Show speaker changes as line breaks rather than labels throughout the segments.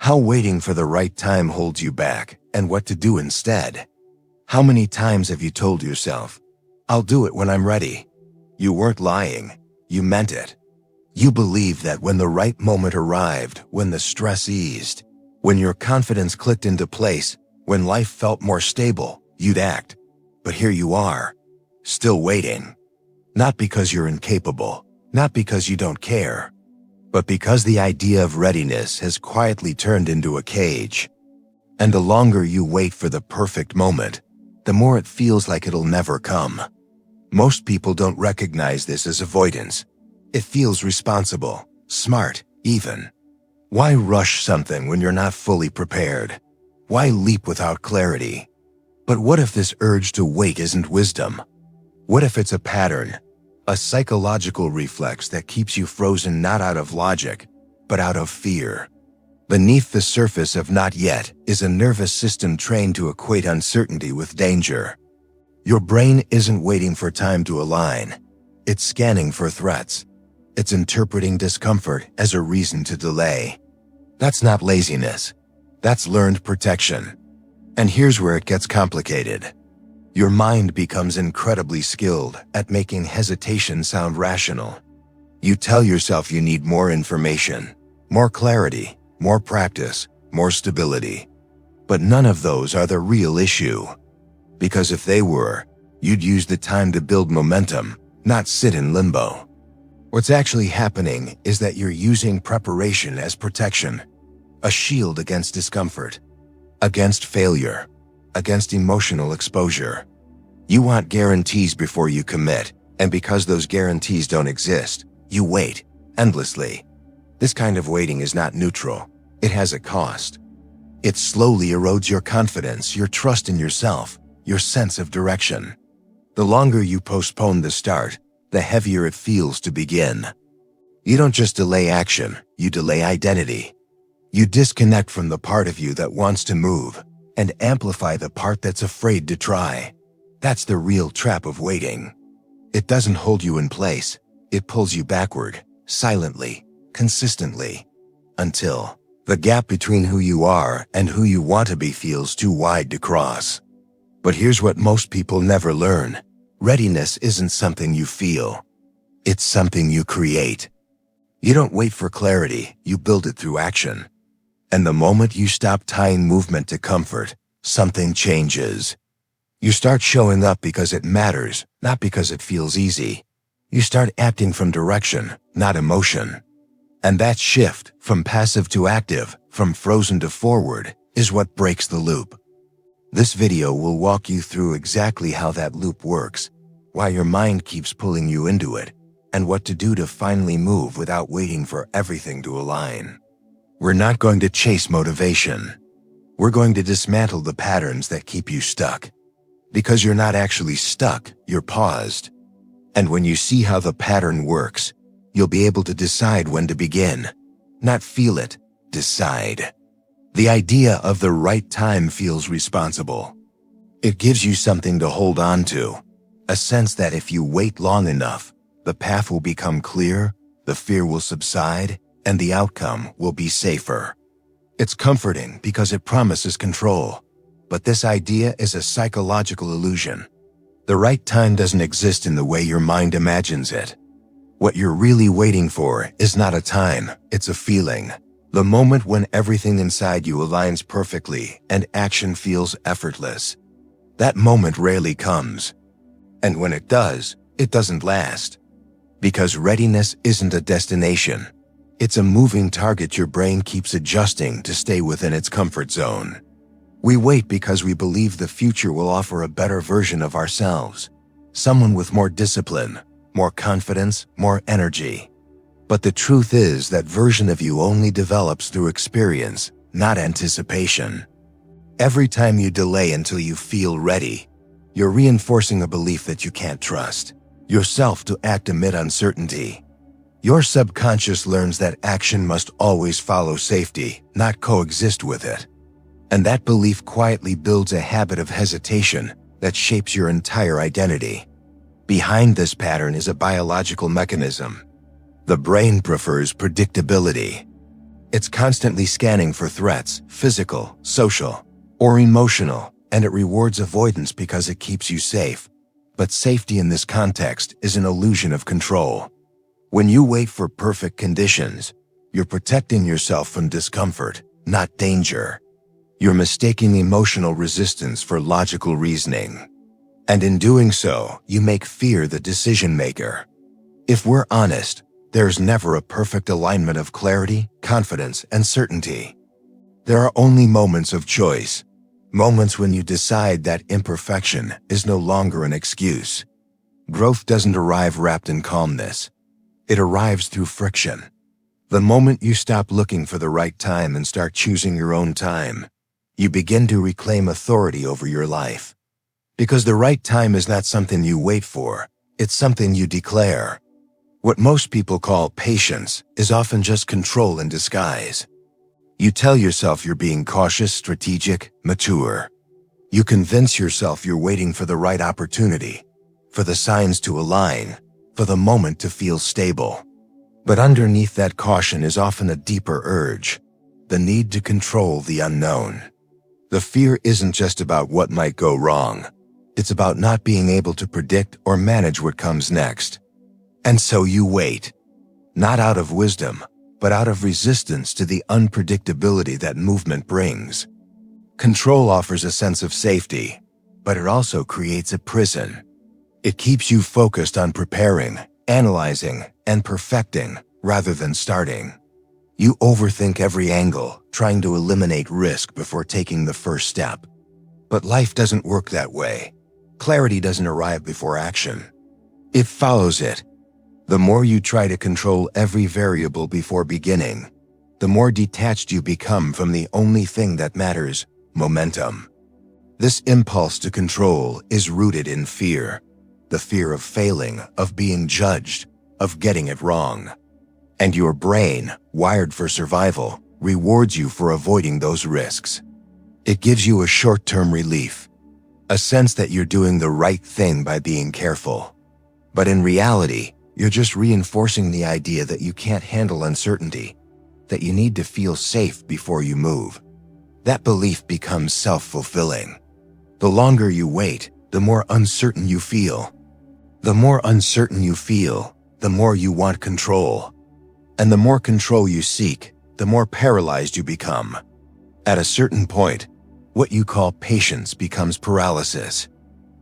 How waiting for the right time holds you back, and what to do instead. How many times have you told yourself, "I'll do it when I'm ready"? You weren't lying. You meant it. You believed that when the right moment arrived, when the stress eased, when your confidence clicked into place, when life felt more stable, you'd act. But here you are, still waiting. Not because you're incapable, not because you don't care, but because the idea of readiness has quietly turned into a cage. And the longer you wait for the perfect moment, the more it feels like it'll never come. Most people don't recognize this as avoidance. It feels responsible, smart, even. Why rush something when you're not fully prepared? Why leap without clarity? But what if this urge to wait isn't wisdom? What if it's a pattern, a psychological reflex that keeps you frozen not out of logic, but out of fear? Beneath the surface of not yet is a nervous system trained to equate uncertainty with danger. Your brain isn't waiting for time to align. It's scanning for threats. It's interpreting discomfort as a reason to delay. That's not laziness. That's learned protection. And here's where it gets complicated. Your mind becomes incredibly skilled at making hesitation sound rational. You tell yourself you need more information, more clarity, more practice, more stability. But none of those are the real issue. Because if they were, you'd use the time to build momentum, not sit in limbo. What's actually happening is that you're using preparation as protection, a shield against discomfort, against failure, against emotional exposure. You want guarantees before you commit, and because those guarantees don't exist, you wait, endlessly. This kind of waiting is not neutral. It has a cost. It slowly erodes your confidence, your trust in yourself, your sense of direction. The longer you postpone the start, the heavier it feels to begin. You don't just delay action, you delay identity. You disconnect from the part of you that wants to move and amplify the part that's afraid to try. That's the real trap of waiting. It doesn't hold you in place. It pulls you backward, silently, consistently, until the gap between who you are and who you want to be feels too wide to cross. But here's what most people never learn. Readiness isn't something you feel. It's something you create. You don't wait for clarity, you build it through action. And the moment you stop tying movement to comfort, something changes. You start showing up because it matters, not because it feels easy. You start acting from direction, not emotion. And that shift, from passive to active, from frozen to forward, is what breaks the loop. This video will walk you through exactly how that loop works, why your mind keeps pulling you into it, and what to do to finally move without waiting for everything to align. We're not going to chase motivation. We're going to dismantle the patterns that keep you stuck. Because you're not actually stuck, you're paused. And when you see how the pattern works, you'll be able to decide when to begin. Not feel it, decide. The idea of the right time feels responsible. It gives you something to hold on to, a sense that if you wait long enough, the path will become clear, the fear will subside, and the outcome will be safer. It's comforting because it promises control. But this idea is a psychological illusion. The right time doesn't exist in the way your mind imagines it. What you're really waiting for is not a time, it's a feeling. The moment when everything inside you aligns perfectly and action feels effortless. That moment rarely comes. And when it does, it doesn't last. Because readiness isn't a destination. It's a moving target your brain keeps adjusting to stay within its comfort zone. We wait because we believe the future will offer a better version of ourselves. Someone with more discipline, more confidence, more energy. But the truth is that version of you only develops through experience, not anticipation. Every time you delay until you feel ready, you're reinforcing a belief that you can't trust yourself to act amid uncertainty. Your subconscious learns that action must always follow safety, not coexist with it. And that belief quietly builds a habit of hesitation that shapes your entire identity. Behind this pattern is a biological mechanism. The brain prefers predictability. It's constantly scanning for threats, physical, social, or emotional, and it rewards avoidance because it keeps you safe. But safety in this context is an illusion of control. When you wait for perfect conditions, you're protecting yourself from discomfort, not danger. You're mistaking emotional resistance for logical reasoning. And in doing so, you make fear the decision maker. If we're honest, there's never a perfect alignment of clarity, confidence, and certainty. There are only moments of choice, moments when you decide that imperfection is no longer an excuse. Growth doesn't arrive wrapped in calmness. It arrives through friction. The moment you stop looking for the right time and start choosing your own time, you begin to reclaim authority over your life. Because the right time is not something you wait for, it's something you declare. What most people call patience is often just control in disguise. You tell yourself you're being cautious, strategic, mature. You convince yourself you're waiting for the right opportunity, for the signs to align, for the moment to feel stable. But underneath that caution is often a deeper urge, the need to control the unknown. The fear isn't just about what might go wrong. It's about not being able to predict or manage what comes next. And so you wait, not out of wisdom, but out of resistance to the unpredictability that movement brings. Control offers a sense of safety, but it also creates a prison. It keeps you focused on preparing, analyzing, and perfecting rather than starting. You overthink every angle, trying to eliminate risk before taking the first step. But life doesn't work that way. Clarity doesn't arrive before action. It follows it. The more you try to control every variable before beginning, the more detached you become from the only thing that matters, momentum. This impulse to control is rooted in fear. The fear of failing, of being judged, of getting it wrong. And your brain, wired for survival, rewards you for avoiding those risks. It gives you a short-term relief, a sense that you're doing the right thing by being careful. But in reality, you're just reinforcing the idea that you can't handle uncertainty, that you need to feel safe before you move. That belief becomes self-fulfilling. The longer you wait, the more uncertain you feel. The more uncertain you feel, the more you want control. And the more control you seek, the more paralyzed you become. At a certain point, what you call patience becomes paralysis,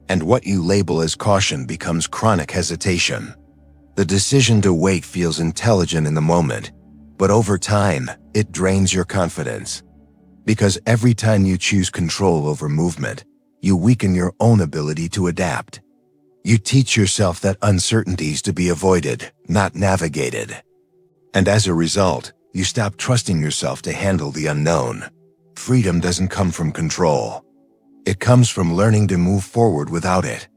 and what you label as caution becomes chronic hesitation. The decision to wait feels intelligent in the moment, but over time, it drains your confidence. Because every time you choose control over movement, you weaken your own ability to adapt. You teach yourself that uncertainty is to be avoided, not navigated. And as a result, you stop trusting yourself to handle the unknown. Freedom doesn't come from control. It comes from learning to move forward without it.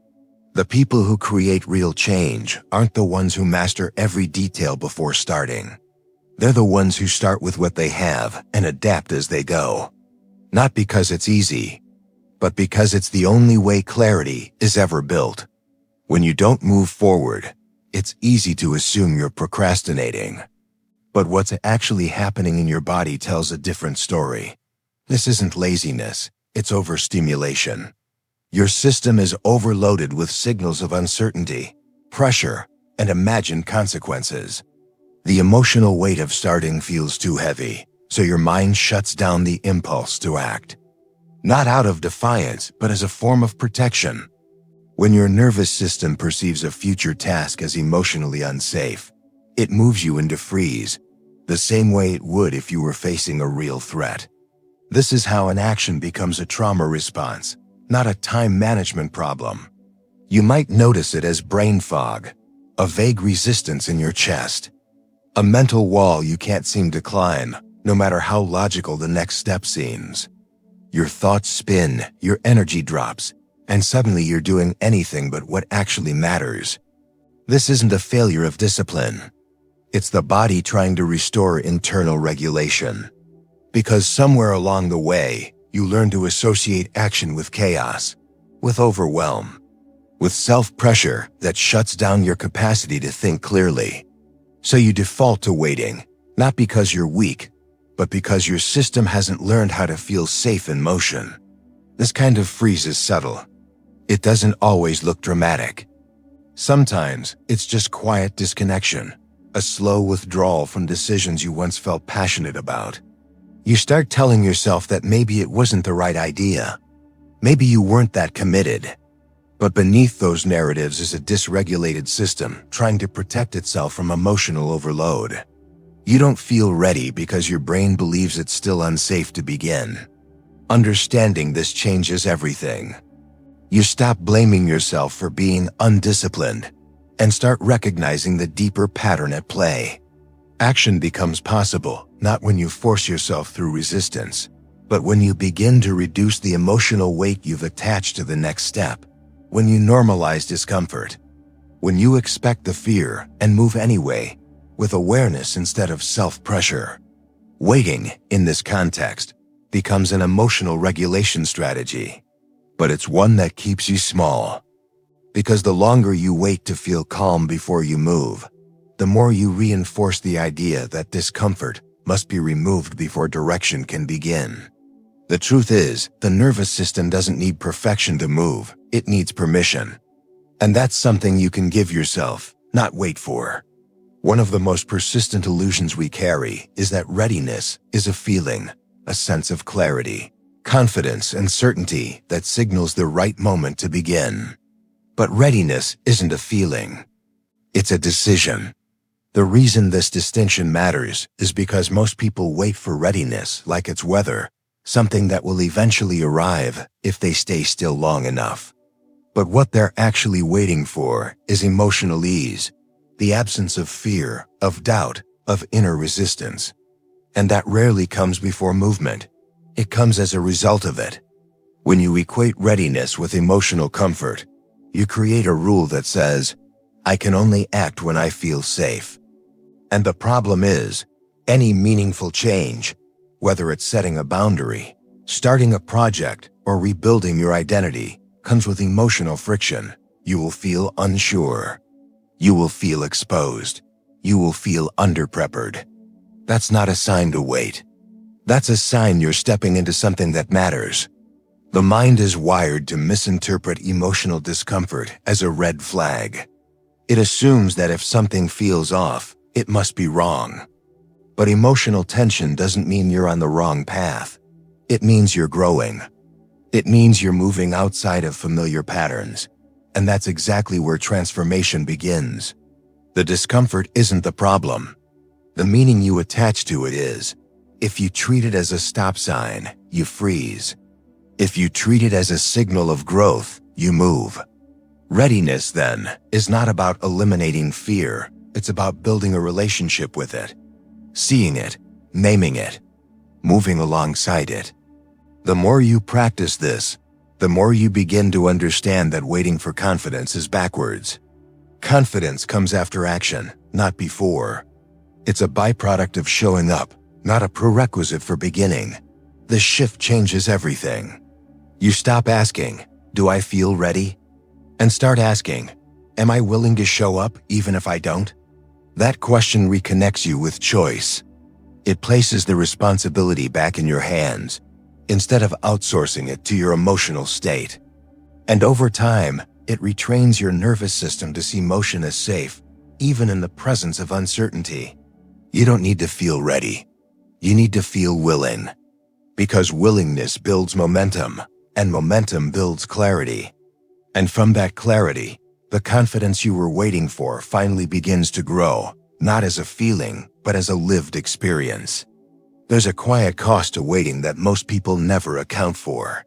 The people who create real change aren't the ones who master every detail before starting. They're the ones who start with what they have and adapt as they go. Not because it's easy, but because it's the only way clarity is ever built. When you don't move forward, it's easy to assume you're procrastinating. But what's actually happening in your body tells a different story. This isn't laziness, it's overstimulation. Your system is overloaded with signals of uncertainty, pressure, and imagined consequences. The emotional weight of starting feels too heavy, so your mind shuts down the impulse to act. Not out of defiance, but as a form of protection. When your nervous system perceives a future task as emotionally unsafe, it moves you into freeze, the same way it would if you were facing a real threat. This is how inaction becomes a trauma response, not a time management problem. You might notice it as brain fog, a vague resistance in your chest, a mental wall you can't seem to climb, no matter how logical the next step seems. Your thoughts spin, your energy drops, and suddenly you're doing anything but what actually matters. This isn't a failure of discipline. It's the body trying to restore internal regulation. Because somewhere along the way, you learn to associate action with chaos, with overwhelm, with self-pressure that shuts down your capacity to think clearly. So you default to waiting, not because you're weak, but because your system hasn't learned how to feel safe in motion. This kind of freeze is subtle. It doesn't always look dramatic. Sometimes it's just quiet disconnection, a slow withdrawal from decisions you once felt passionate about. You start telling yourself that maybe it wasn't the right idea. Maybe you weren't that committed. But beneath those narratives is a dysregulated system trying to protect itself from emotional overload. You don't feel ready because your brain believes it's still unsafe to begin. Understanding this changes everything. You stop blaming yourself for being undisciplined and start recognizing the deeper pattern at play. Action becomes possible not when you force yourself through resistance, but when you begin to reduce the emotional weight you've attached to the next step. When you normalize discomfort. When you expect the fear and move anyway, with awareness instead of self-pressure. Waiting, in this context, becomes an emotional regulation strategy. But it's one that keeps you small. Because the longer you wait to feel calm before you move, the more you reinforce the idea that discomfort must be removed before direction can begin. The truth is, the nervous system doesn't need perfection to move, it needs permission. And that's something you can give yourself, not wait for. One of the most persistent illusions we carry is that readiness is a feeling, a sense of clarity, confidence, and certainty that signals the right moment to begin. But readiness isn't a feeling. It's a decision. The reason this distinction matters is because most people wait for readiness like it's weather, something that will eventually arrive if they stay still long enough. But what they're actually waiting for is emotional ease, the absence of fear, of doubt, of inner resistance. And that rarely comes before movement. It comes as a result of it. When you equate readiness with emotional comfort, you create a rule that says, I can only act when I feel safe. And the problem is, any meaningful change, whether it's setting a boundary, starting a project, or rebuilding your identity, comes with emotional friction. You will feel unsure. You will feel exposed. You will feel underprepared. That's not a sign to wait. That's a sign you're stepping into something that matters. The mind is wired to misinterpret emotional discomfort as a red flag. It assumes that if something feels off, it must be wrong. But emotional tension doesn't mean you're on the wrong path. It means you're growing. It means you're moving outside of familiar patterns. And that's exactly where transformation begins. The discomfort isn't the problem. The meaning you attach to it is. If you treat it as a stop sign, you freeze. If you treat it as a signal of growth, you move. Readiness, then, is not about eliminating fear. It's about building a relationship with it. Seeing it, naming it, moving alongside it. The more you practice this, the more you begin to understand that waiting for confidence is backwards. Confidence comes after action, not before. It's a byproduct of showing up, not a prerequisite for beginning. This shift changes everything. You stop asking, do I feel ready? And start asking, am I willing to show up even if I don't? That question reconnects you with choice. It places the responsibility back in your hands, instead of outsourcing it to your emotional state. And over time, it retrains your nervous system to see motion as safe, even in the presence of uncertainty. You don't need to feel ready. You need to feel willing. Because willingness builds momentum, and momentum builds clarity. And from that clarity, the confidence you were waiting for finally begins to grow, not as a feeling, but as a lived experience. There's a quiet cost to waiting that most people never account for.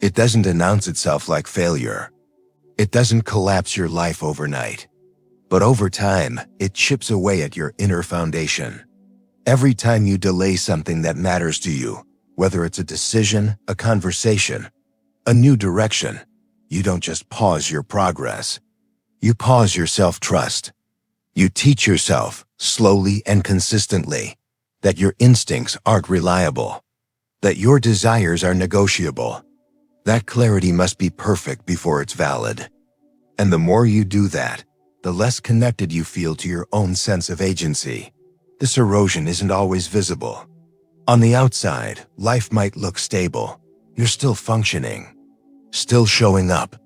It doesn't announce itself like failure. It doesn't collapse your life overnight. But over time, it chips away at your inner foundation. Every time you delay something that matters to you, whether it's a decision, a conversation, a new direction, you don't just pause your progress. You pause your self-trust. You teach yourself, slowly and consistently, that your instincts aren't reliable, that your desires are negotiable. That clarity must be perfect before it's valid. And the more you do that, the less connected you feel to your own sense of agency. This erosion isn't always visible. On the outside, life might look stable. You're still functioning, still showing up.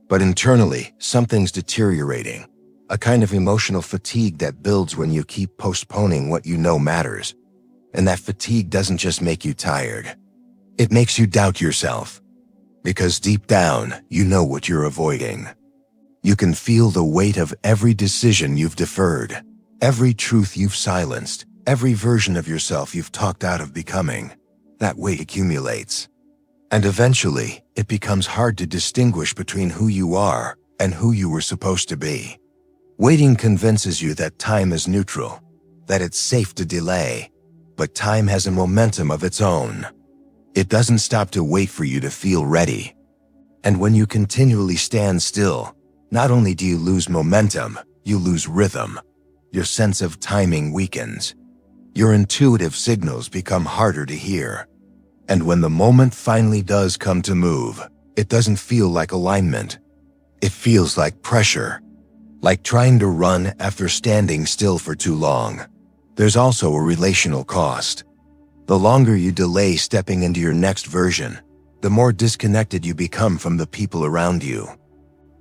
But internally, something's deteriorating. A kind of emotional fatigue that builds when you keep postponing what you know matters. And that fatigue doesn't just make you tired. It makes you doubt yourself. Because deep down, you know what you're avoiding. You can feel the weight of every decision you've deferred, every truth you've silenced, every version of yourself you've talked out of becoming. That weight accumulates. And eventually, it becomes hard to distinguish between who you are and who you were supposed to be. Waiting convinces you that time is neutral, that it's safe to delay, but time has a momentum of its own. It doesn't stop to wait for you to feel ready. And when you continually stand still, not only do you lose momentum, you lose rhythm. Your sense of timing weakens. Your intuitive signals become harder to hear. And when the moment finally does come to move, it doesn't feel like alignment. It feels like pressure, like trying to run after standing still for too long. There's also a relational cost. The longer you delay stepping into your next version, the more disconnected you become from the people around you.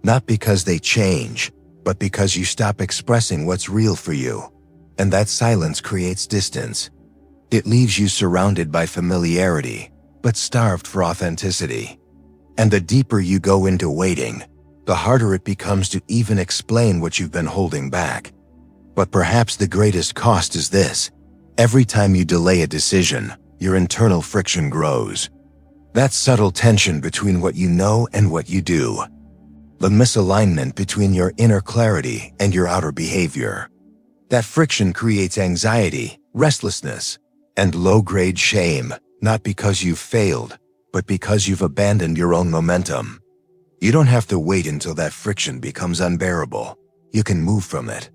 Not because they change, but because you stop expressing what's real for you. And that silence creates distance. It leaves you surrounded by familiarity, but starved for authenticity. And the deeper you go into waiting, the harder it becomes to even explain what you've been holding back. But perhaps the greatest cost is this. Every time you delay a decision, your internal friction grows. That subtle tension between what you know and what you do. The misalignment between your inner clarity and your outer behavior. That friction creates anxiety, restlessness, and low-grade shame, not because you've failed, but because you've abandoned your own momentum. You don't have to wait until that friction becomes unbearable. You can move from it.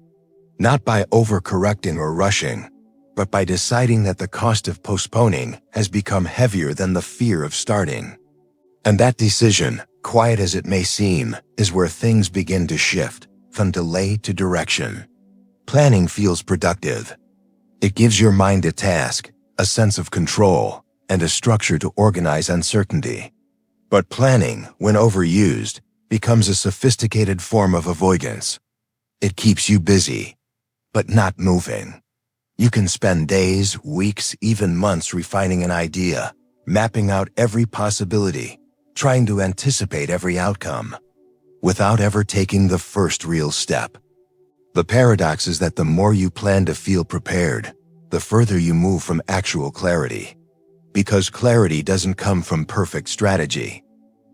Not by overcorrecting or rushing, but by deciding that the cost of postponing has become heavier than the fear of starting. And that decision, quiet as it may seem, is where things begin to shift, from delay to direction. Planning feels productive. It gives your mind a task, a sense of control, and a structure to organize uncertainty. But planning, when overused, becomes a sophisticated form of avoidance. It keeps you busy, but not moving. You can spend days, weeks, even months refining an idea, mapping out every possibility, trying to anticipate every outcome, without ever taking the first real step. The paradox is that the more you plan to feel prepared, the further you move from actual clarity. Because clarity doesn't come from perfect strategy.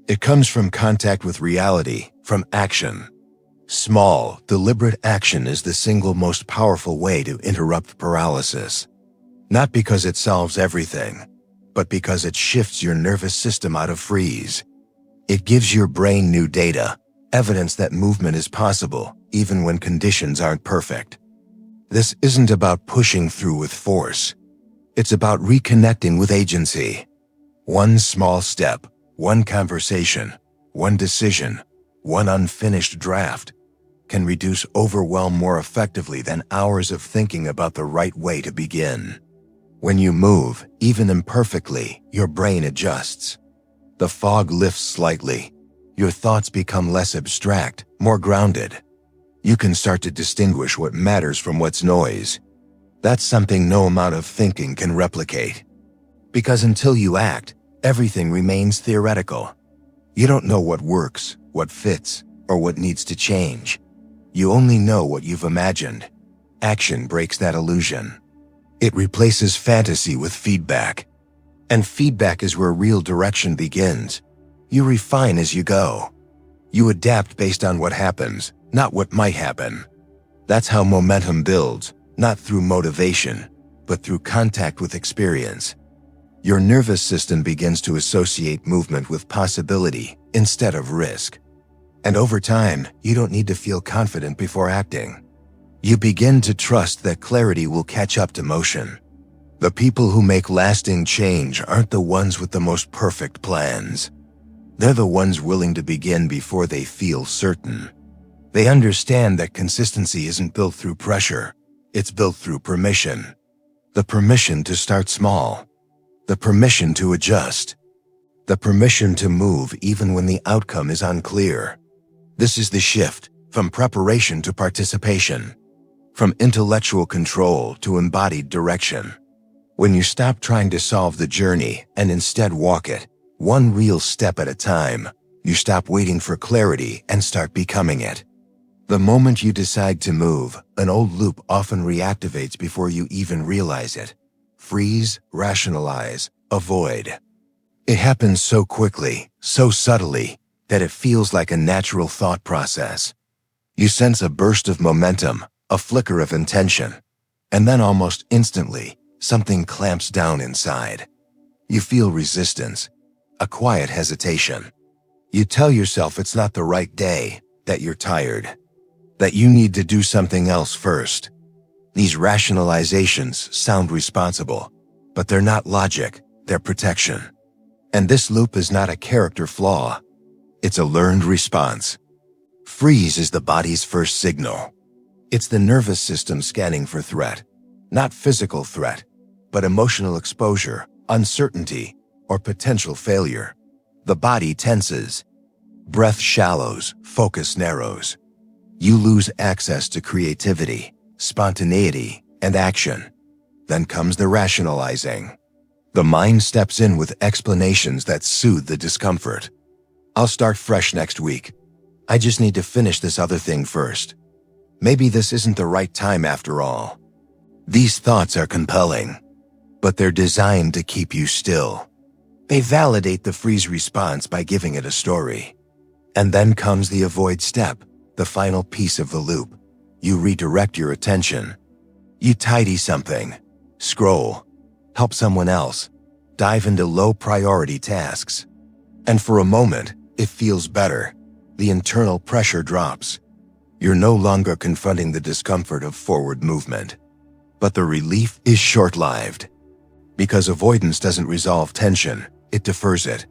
It comes from contact with reality, from action. Small, deliberate action is the single most powerful way to interrupt paralysis. Not because it solves everything, but because it shifts your nervous system out of freeze. It gives your brain new data, evidence that movement is possible, even when conditions aren't perfect. This isn't about pushing through with force. It's about reconnecting with agency. One small step, one conversation, one decision, one unfinished draft can reduce overwhelm more effectively than hours of thinking about the right way to begin. When you move, even imperfectly, your brain adjusts. The fog lifts slightly. Your thoughts become less abstract, more grounded. You can start to distinguish what matters from what's noise. That's something no amount of thinking can replicate. Because until you act, everything remains theoretical. You don't know what works, what fits, or what needs to change. You only know what you've imagined. Action breaks that illusion. It replaces fantasy with feedback. And feedback is where real direction begins. You refine as you go. You adapt based on what happens, not what might happen. That's how momentum builds. Not through motivation, but through contact with experience. Your nervous system begins to associate movement with possibility instead of risk. And over time, you don't need to feel confident before acting. You begin to trust that clarity will catch up to motion. The people who make lasting change aren't the ones with the most perfect plans. They're the ones willing to begin before they feel certain. They understand that consistency isn't built through pressure. It's built through permission. The permission to start small, the permission to adjust, the permission to move even when the outcome is unclear. This is the shift from preparation to participation, from intellectual control to embodied direction. When you stop trying to solve the journey and instead walk it, one real step at a time, you stop waiting for clarity and start becoming it. The moment you decide to move, an old loop often reactivates before you even realize it. Freeze, rationalize, avoid. It happens so quickly, so subtly, that it feels like a natural thought process. You sense a burst of momentum, a flicker of intention, and then almost instantly, something clamps down inside. You feel resistance, a quiet hesitation. You tell yourself it's not the right day, that you're tired, that you need to do something else first. These rationalizations sound responsible, but they're not logic, they're protection. And this loop is not a character flaw. It's a learned response. Freeze is the body's first signal. It's the nervous system scanning for threat. Not physical threat, but emotional exposure, uncertainty, or potential failure. The body tenses. Breath shallows, focus narrows. You lose access to creativity, spontaneity, and action. Then comes the rationalizing. The mind steps in with explanations that soothe the discomfort. I'll start fresh next week. I just need to finish this other thing first. Maybe this isn't the right time after all. These thoughts are compelling, but they're designed to keep you still. They validate the freeze response by giving it a story. And then comes the avoid step, the final piece of the loop. You redirect your attention. You tidy something, scroll, help someone else, dive into low-priority tasks. And for a moment, it feels better. The internal pressure drops. You're no longer confronting the discomfort of forward movement. But the relief is short-lived. Because avoidance doesn't resolve tension, it defers it.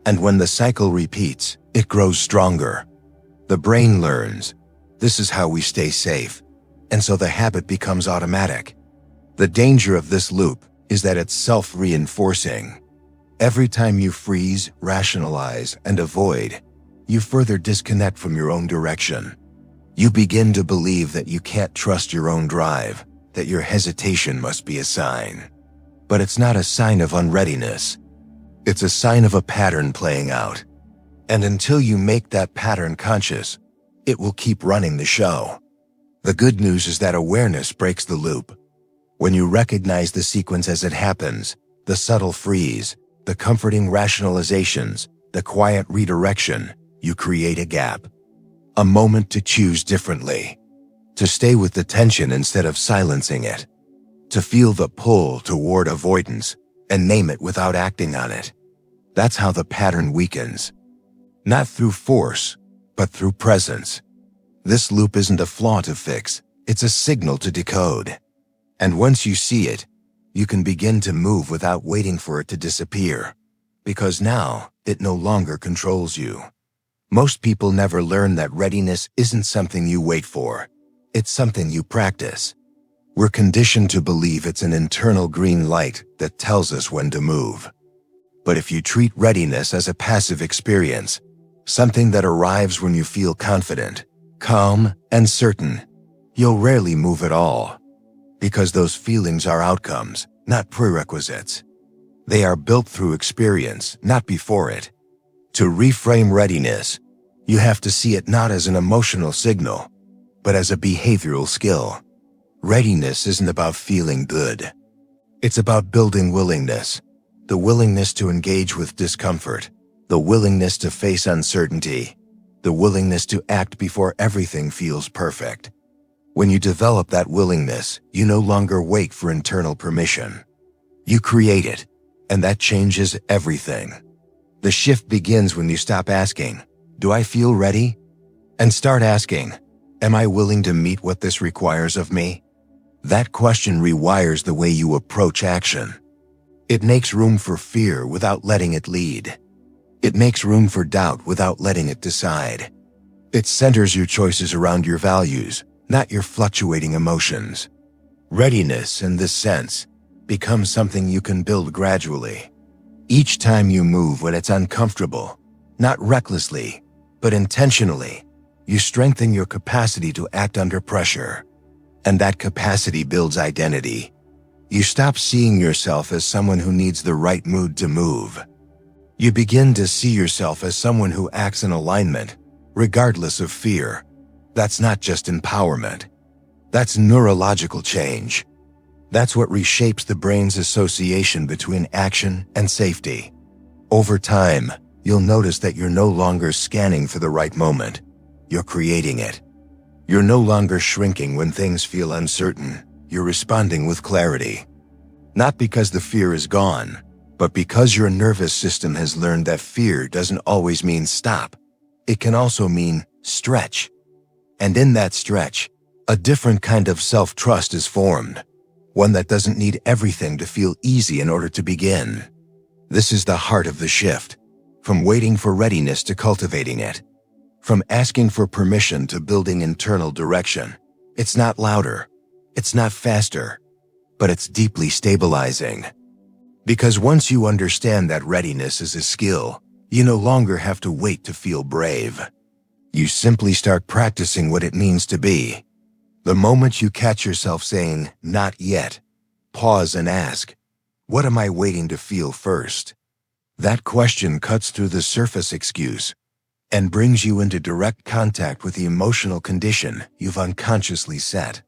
And when the cycle repeats, it grows stronger. The brain learns, this is how we stay safe, and so the habit becomes automatic. The danger of this loop is that it's self-reinforcing. Every time you freeze, rationalize, and avoid, you further disconnect from your own direction. You begin to believe that you can't trust your own drive, that your hesitation must be a sign. But it's not a sign of unreadiness. It's a sign of a pattern playing out. And until you make that pattern conscious, it will keep running the show. The good news is that awareness breaks the loop. When you recognize the sequence as it happens, the subtle freeze, the comforting rationalizations, the quiet redirection, you create a gap. A moment to choose differently. To stay with the tension instead of silencing it. To feel the pull toward avoidance and name it without acting on it. That's how the pattern weakens. Not through force, but through presence. This loop isn't a flaw to fix, it's a signal to decode. And once you see it, you can begin to move without waiting for it to disappear. Because now, it no longer controls you. Most people never learn that readiness isn't something you wait for. It's something you practice. We're conditioned to believe it's an internal green light that tells us when to move. But if you treat readiness as a passive experience, something that arrives when you feel confident, calm, and certain, you'll rarely move at all. Because those feelings are outcomes, not prerequisites. They are built through experience, not before it. To reframe readiness, you have to see it not as an emotional signal, but as a behavioral skill. Readiness isn't about feeling good. It's about building willingness. The willingness to engage with discomfort. The willingness to face uncertainty. The willingness to act before everything feels perfect. When you develop that willingness, you no longer wait for internal permission. You create it, and that changes everything. The shift begins when you stop asking, "Do I feel ready?" and start asking, "Am I willing to meet what this requires of me?" That question rewires the way you approach action. It makes room for fear without letting it lead. It makes room for doubt without letting it decide. It centers your choices around your values, not your fluctuating emotions. Readiness, in this sense, becomes something you can build gradually. Each time you move when it's uncomfortable, not recklessly, but intentionally, you strengthen your capacity to act under pressure. And that capacity builds identity. You stop seeing yourself as someone who needs the right mood to move. You begin to see yourself as someone who acts in alignment, regardless of fear. That's not just empowerment. That's neurological change. That's what reshapes the brain's association between action and safety. Over time, you'll notice that you're no longer scanning for the right moment. You're creating it. You're no longer shrinking when things feel uncertain. You're responding with clarity. Not because the fear is gone, but because your nervous system has learned that fear doesn't always mean stop. It can also mean stretch. And in that stretch, a different kind of self-trust is formed. One that doesn't need everything to feel easy in order to begin. This is the heart of the shift. From waiting for readiness to cultivating it. From asking for permission to building internal direction. It's not louder. It's not faster. But it's deeply stabilizing. Because once you understand that readiness is a skill, you no longer have to wait to feel brave. You simply start practicing what it means to be. The moment you catch yourself saying, "Not yet," pause and ask, "What am I waiting to feel first?" That question cuts through the surface excuse and brings you into direct contact with the emotional condition you've unconsciously set.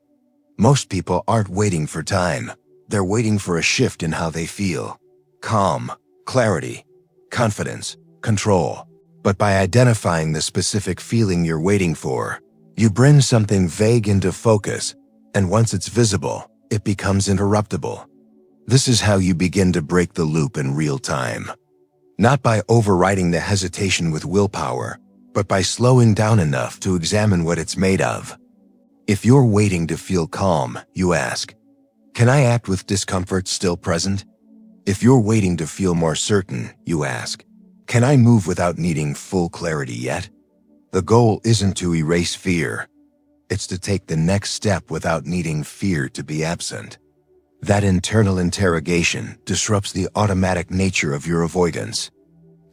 Most people aren't waiting for time. They're waiting for a shift in how they feel. Calm, clarity, confidence, control. But by identifying the specific feeling you're waiting for, you bring something vague into focus, and once it's visible, it becomes interruptible. This is how you begin to break the loop in real time. Not by overriding the hesitation with willpower, but by slowing down enough to examine what it's made of. If you're waiting to feel calm, you ask, "Can I act with discomfort still present?" If you're waiting to feel more certain, you ask, "Can I move without needing full clarity yet?" The goal isn't to erase fear. It's to take the next step without needing fear to be absent. That internal interrogation disrupts the automatic nature of your avoidance.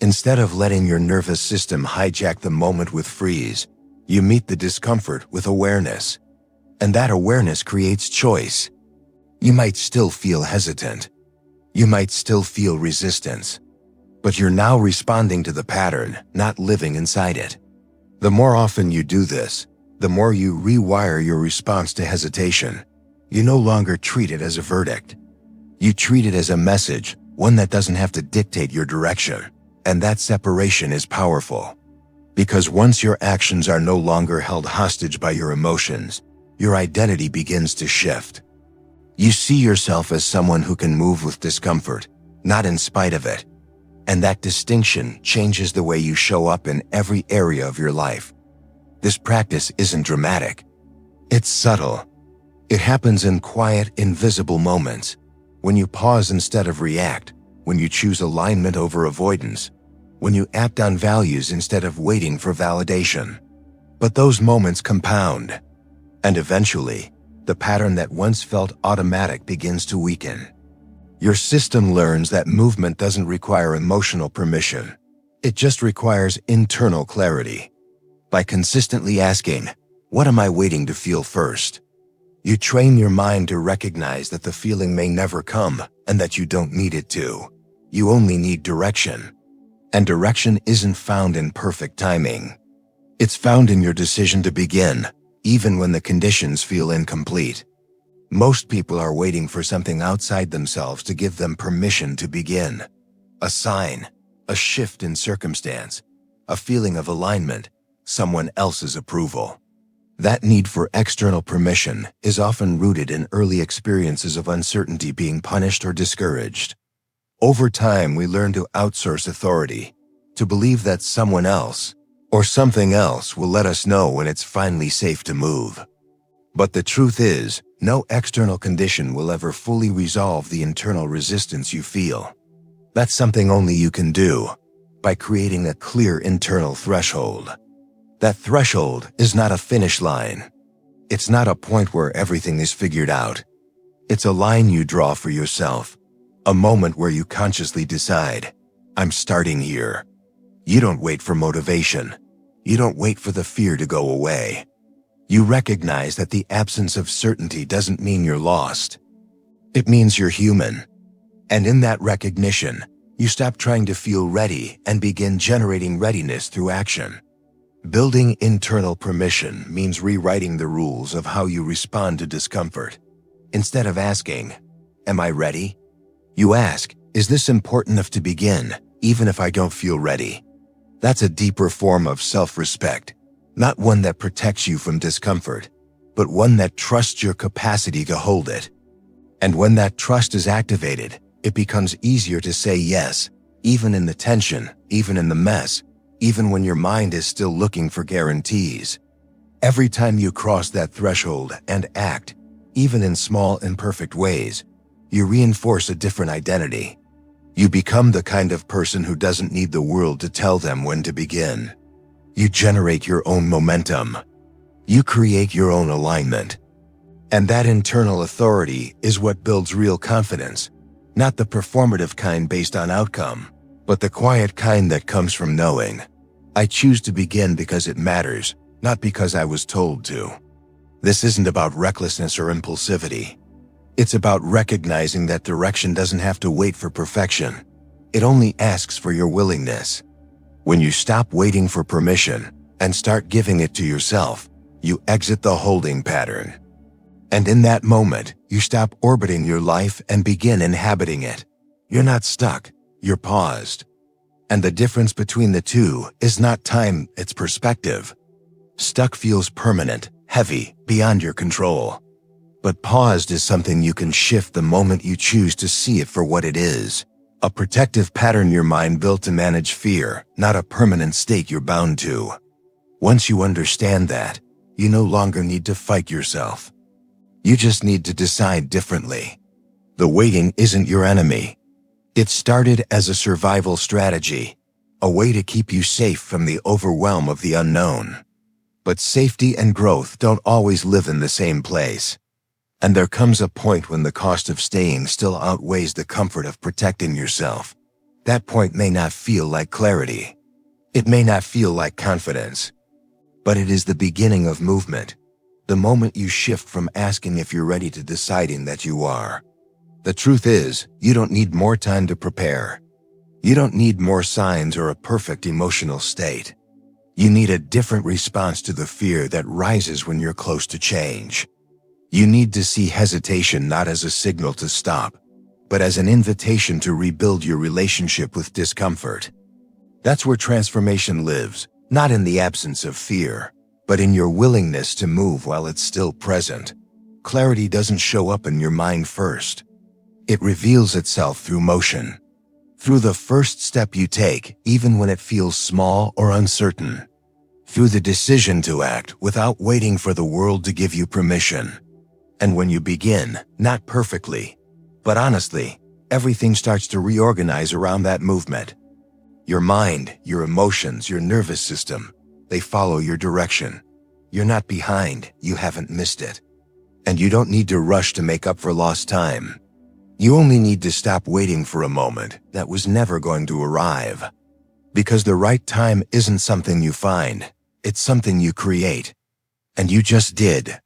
Instead of letting your nervous system hijack the moment with freeze, you meet the discomfort with awareness. And that awareness creates choice. You might still feel hesitant. You might still feel resistance. But you're now responding to the pattern, not living inside it. The more often you do this, the more you rewire your response to hesitation. You no longer treat it as a verdict. You treat it as a message, one that doesn't have to dictate your direction. And that separation is powerful. Because once your actions are no longer held hostage by your emotions, your identity begins to shift. You see yourself as someone who can move with discomfort, not in spite of it. And that distinction changes the way you show up in every area of your life. This practice isn't dramatic. It's subtle. It happens in quiet, invisible moments. When you pause instead of react, when you choose alignment over avoidance, when you act on values instead of waiting for validation. But those moments compound. And eventually, the pattern that once felt automatic begins to weaken. Your system learns that movement doesn't require emotional permission. It just requires internal clarity. By consistently asking, "What am I waiting to feel first?" you train your mind to recognize that the feeling may never come and that you don't need it to. You only need direction. And direction isn't found in perfect timing. It's found in your decision to begin, even when the conditions feel incomplete. Most people are waiting for something outside themselves to give them permission to begin. A sign, a shift in circumstance, a feeling of alignment, someone else's approval. That need for external permission is often rooted in early experiences of uncertainty, being punished or discouraged. Over time, we learn to outsource authority, to believe that someone else or something else will let us know when it's finally safe to move. But the truth is, no external condition will ever fully resolve the internal resistance you feel. That's something only you can do, by creating a clear internal threshold. That threshold is not a finish line. It's not a point where everything is figured out. It's a line you draw for yourself, a moment where you consciously decide, I'm starting here. You don't wait for motivation. You don't wait for the fear to go away. You recognize that the absence of certainty doesn't mean you're lost. It means you're human. And in that recognition, you stop trying to feel ready and begin generating readiness through action. Building internal permission means rewriting the rules of how you respond to discomfort. Instead of asking, am I ready? You ask, is this important enough to begin, even if I don't feel ready? That's a deeper form of self-respect, not one that protects you from discomfort, but one that trusts your capacity to hold it. And when that trust is activated, it becomes easier to say yes, even in the tension, even in the mess, even when your mind is still looking for guarantees. Every time you cross that threshold and act, even in small imperfect ways, you reinforce a different identity. You become the kind of person who doesn't need the world to tell them when to begin. You generate your own momentum. You create your own alignment. And that internal authority is what builds real confidence, not the performative kind based on outcome, but the quiet kind that comes from knowing, I choose to begin because it matters, not because I was told to. This isn't about recklessness or impulsivity. It's about recognizing that direction doesn't have to wait for perfection. It only asks for your willingness. When you stop waiting for permission and start giving it to yourself, you exit the holding pattern. And in that moment, you stop orbiting your life and begin inhabiting it. You're not stuck, you're paused. And the difference between the two is not time, it's perspective. Stuck feels permanent, heavy, beyond your control. But paused is something you can shift the moment you choose to see it for what it is. A protective pattern your mind built to manage fear, not a permanent state you're bound to. Once you understand that, you no longer need to fight yourself. You just need to decide differently. The waiting isn't your enemy. It started as a survival strategy, a way to keep you safe from the overwhelm of the unknown. But safety and growth don't always live in the same place. And there comes a point when the cost of staying still outweighs the comfort of protecting yourself. That point may not feel like clarity. It may not feel like confidence. But it is the beginning of movement. The moment you shift from asking if you're ready to deciding that you are. The truth is, you don't need more time to prepare. You don't need more signs or a perfect emotional state. You need a different response to the fear that rises when you're close to change. You need to see hesitation not as a signal to stop, but as an invitation to rebuild your relationship with discomfort. That's where transformation lives, not in the absence of fear, but in your willingness to move while it's still present. Clarity doesn't show up in your mind first. It reveals itself through motion, through the first step you take, even when it feels small or uncertain, through the decision to act without waiting for the world to give you permission. And when you begin, not perfectly, but honestly, everything starts to reorganize around that movement. Your mind, your emotions, your nervous system, they follow your direction. You're not behind, you haven't missed it. And you don't need to rush to make up for lost time. You only need to stop waiting for a moment that was never going to arrive. Because the right time isn't something you find, it's something you create. And you just did.